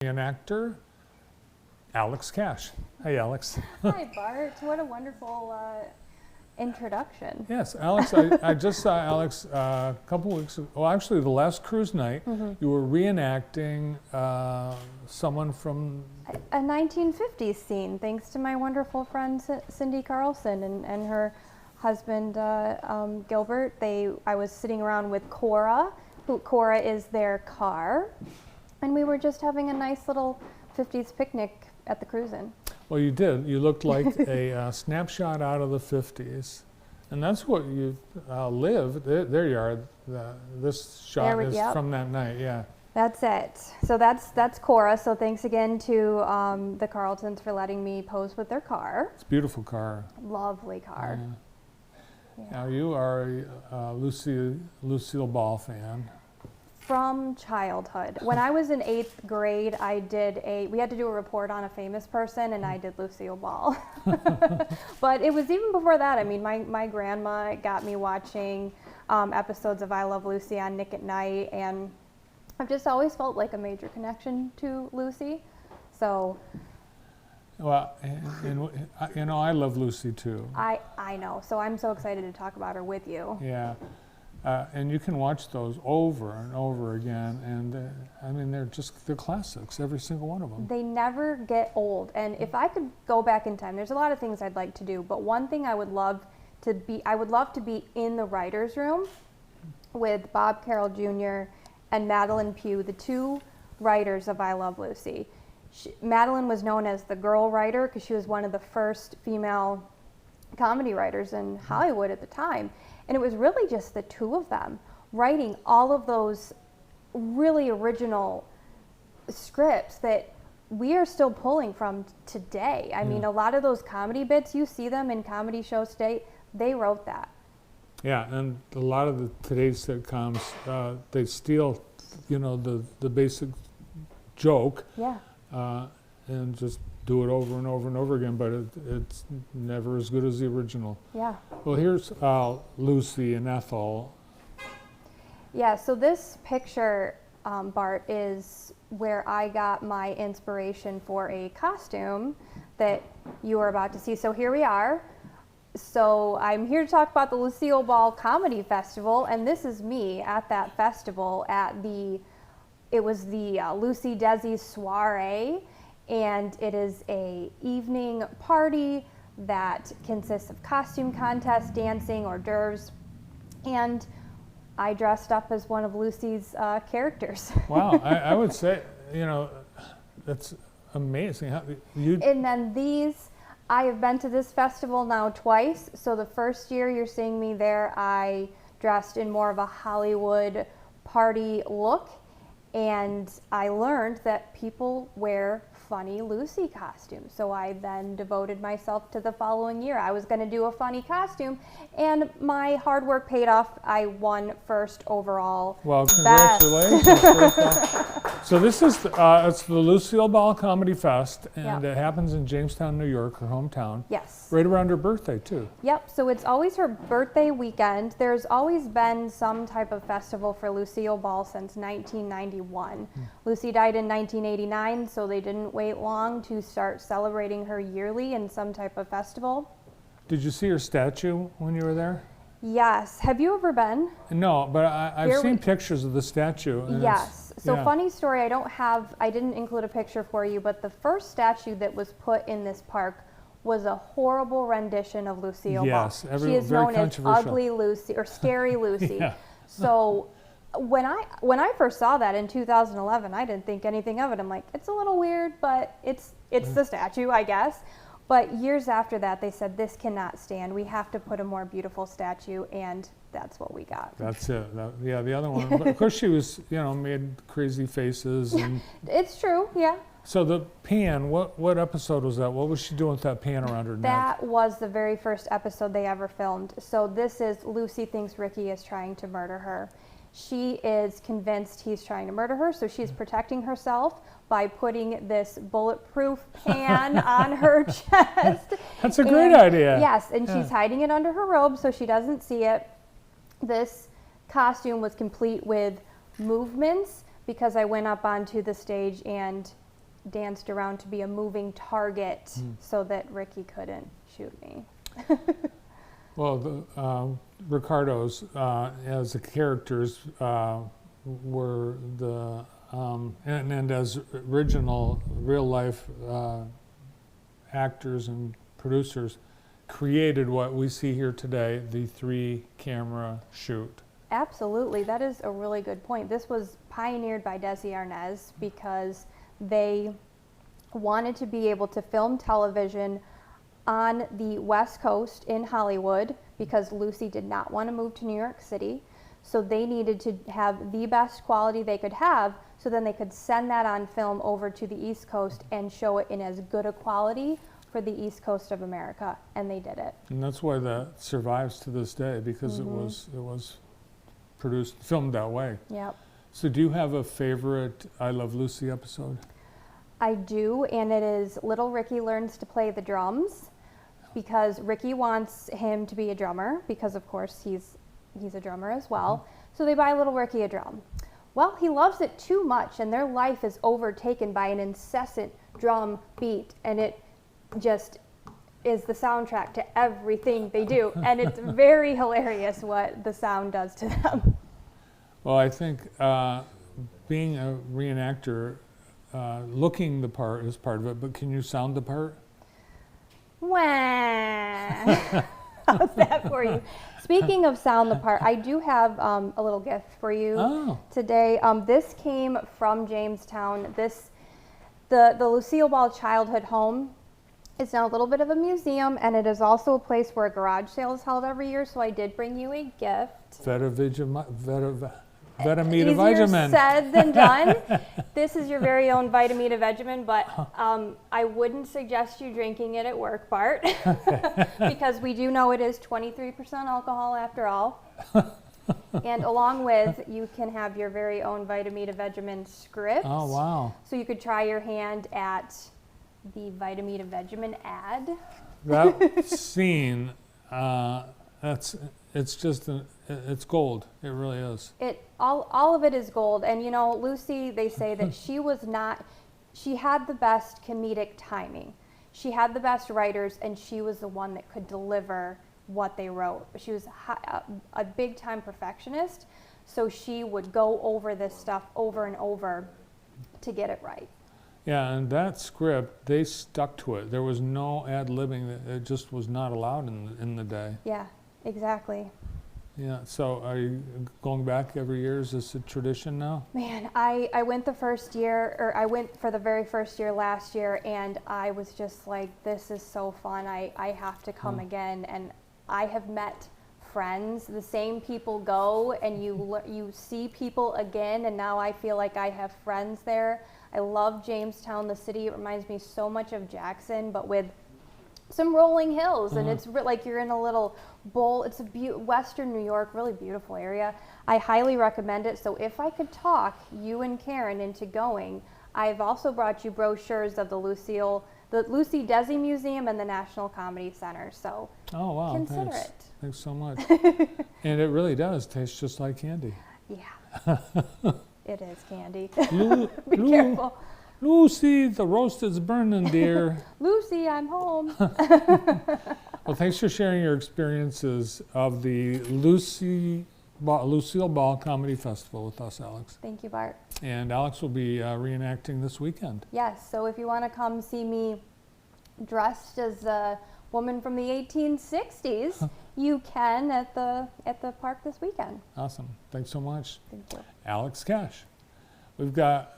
An actor, Alex Cash. Hey, Alex. Hi, Bart. What a wonderful introduction. Yes, Alex, I just saw Alex a couple weeks ago. Well, actually, the last cruise night, you were reenacting someone from... A 1950s scene, thanks to my wonderful friend Cindy Carlson and her husband Gilbert. I was sitting around with Cora. Cora is their car. And we were just having a nice little 50s picnic at the cruise in. Well, you did. You looked like a snapshot out of the 50s. And that's what you live. There you are. This shot is from that night, yeah. That's it. So that's Cora. So thanks again to the Carltons for letting me pose with their car. It's a beautiful car. Lovely car. Yeah. Now you are a Lucille Ball fan. From childhood. When I was in 8th grade, we had to do a report on a famous person, and I did Lucille Ball. But it was even before that. I mean, my grandma got me watching episodes of I Love Lucy on Nick at Night, and I've just always felt like a major connection to Lucy. So. Well, and I love Lucy too. I know. So I'm so excited to talk about her with you. Yeah. And you can watch those over and over again, and I mean they're classics, every single one of them. They never get old. And if I could go back in time, there's a lot of things I'd like to do, but one thing I would love to be in the writers' room with Bob Carroll Jr. and Madeline Pugh, the two writers of I Love Lucy. Madeline was known as the girl writer because she was one of the first female comedy writers in Hollywood at the time. And it was really just the two of them writing all of those really original scripts that we are still pulling from today. I mean, a lot of those comedy bits, you see them in comedy shows today, they wrote that. Yeah, and a lot of today's sitcoms, they steal, the basic joke. Yeah. And just do it over and over and over again, but it's never as good as the original. Yeah. Well, here's Lucy and Ethel. Yeah, so this picture, Bart, is where I got my inspiration for a costume that you are about to see. So here we are. So I'm here to talk about the Lucille Ball Comedy Festival, and this is me at that festival it was the Lucy Desi's soiree. And it is a evening party that consists of costume contests, dancing, hors d'oeuvres, and I dressed up as one of Lucy's characters. Wow, I would say, that's amazing. And then I have been to this festival now twice. So the first year you're seeing me there, I dressed in more of a Hollywood party look. And I learned that people wear funny Lucy costumes. So I then devoted myself to the following year. I was going to do a funny costume, and my hard work paid off. I won first overall. Well, congratulations. So this is it's the Lucille Ball Comedy Fest, and it happens in Jamestown, New York, her hometown. Yes. Right around her birthday, too. Yep, so it's always her birthday weekend. There's always been some type of festival for Lucille Ball since 1991. Lucy died in 1989, so they didn't wait long to start celebrating her yearly in some type of festival. Did you see her statue when you were there? Yes. Have you ever been? No, but I've seen pictures of the statue. Yes. So funny story, I didn't include a picture for you, but the first statue that was put in this park was a horrible rendition of Lucille Ball. Yes, she is known as Ugly Lucy or Scary Lucy. Yeah. So when I first saw that in 2011, I didn't think anything of it. I'm like, it's a little weird, but it's the statue, I guess. But years after that, they said, this cannot stand. We have to put a more beautiful statue, and that's what we got. That's it. The other one. But of course, she was, made crazy faces. And it's true, yeah. So the pan, what episode was that? What was she doing with that pan around her neck? That was the very first episode they ever filmed. So this is Lucy thinks Ricky is trying to murder her. She is convinced he's trying to murder her, so she's protecting herself by putting this bulletproof pan on her chest. That's a great idea. Yes, and she's hiding it under her robe so she doesn't see it. This costume was complete with movements because I went up onto the stage and danced around to be a moving target so that Ricky couldn't shoot me. Well, the Ricardos as the characters were the and as original real life actors and producers created what we see here today, the 3-camera shoot. Absolutely, that is a really good point. This was pioneered by Desi Arnaz because they wanted to be able to film television on the West Coast in Hollywood because Lucy did not want to move to New York City. So they needed to have the best quality they could have, so then they could send that on film over to the East Coast and show it in as good a quality for the East Coast of America, and they did it. And that's why that survives to this day, because it was filmed that way. Yep. So do you have a favorite I Love Lucy episode? I do, and it is Little Ricky learns to play the drums because Ricky wants him to be a drummer because, of course, he's a drummer as well. So they buy Little Ricky a drum. Well, he loves it too much, and their life is overtaken by an incessant drum beat, and it just is the soundtrack to everything they do, and it's very hilarious what the sound does to them. Well, I think being a reenactor, looking the part is part of it, but can you sound the part? Wah. How's that for you? Speaking of sound the part, I do have a little gift for you today. This came from Jamestown. The Lucille Ball Childhood Home is now a little bit of a museum, and it is also a place where a garage sale is held every year, so I did bring you a gift. Vitamita Easier Vitamin. said than done. This is your very own Vitamita Vegemin, but I wouldn't suggest you drinking it at work, Bart, because we do know it is 23% alcohol after all. And along with, you can have your very own Vitamita Vegemin script. Oh, wow. So you could try your hand at the Vitamita Vegemin ad. That scene, it's gold. It really is. All of it is gold. And you know, Lucy, they say that she had the best comedic timing. She had the best writers, and she was the one that could deliver what they wrote. She was a big time perfectionist, so she would go over this stuff over and over to get it right. Yeah, and that script, they stuck to it. There was no ad-libbing. It just was not allowed in the day. Yeah, exactly. Yeah, so are you going back every year? Is this a tradition now? Man, I went the first year, or I went for the very first year last year, and I was just like, this is so fun. I have to come again. And I have met friends. The same people go, and you see people again, and now I feel like I have friends there. I love Jamestown, the city. It reminds me so much of Jackson, but with some rolling hills, and it's like you're in a little bowl. It's a Western New York, really beautiful area. I highly recommend it. So if I could talk you and Karen into going, I've also brought you brochures of the Lucy Desi Museum and the National Comedy Center. So consider it. Thanks so much. And it really does taste just like candy. Yeah, it is candy. Be careful. Lucy, the roast is burning, dear. Lucy, I'm home. Well, thanks for sharing your experiences of the Lucille Ball Comedy Festival with us, Alex. Thank you, Bart. And Alex will be reenacting this weekend. Yes, so if you want to come see me dressed as a woman from the 1860s, you can at the park this weekend. Awesome. Thanks so much. Thank you. Alex Cash. We've got,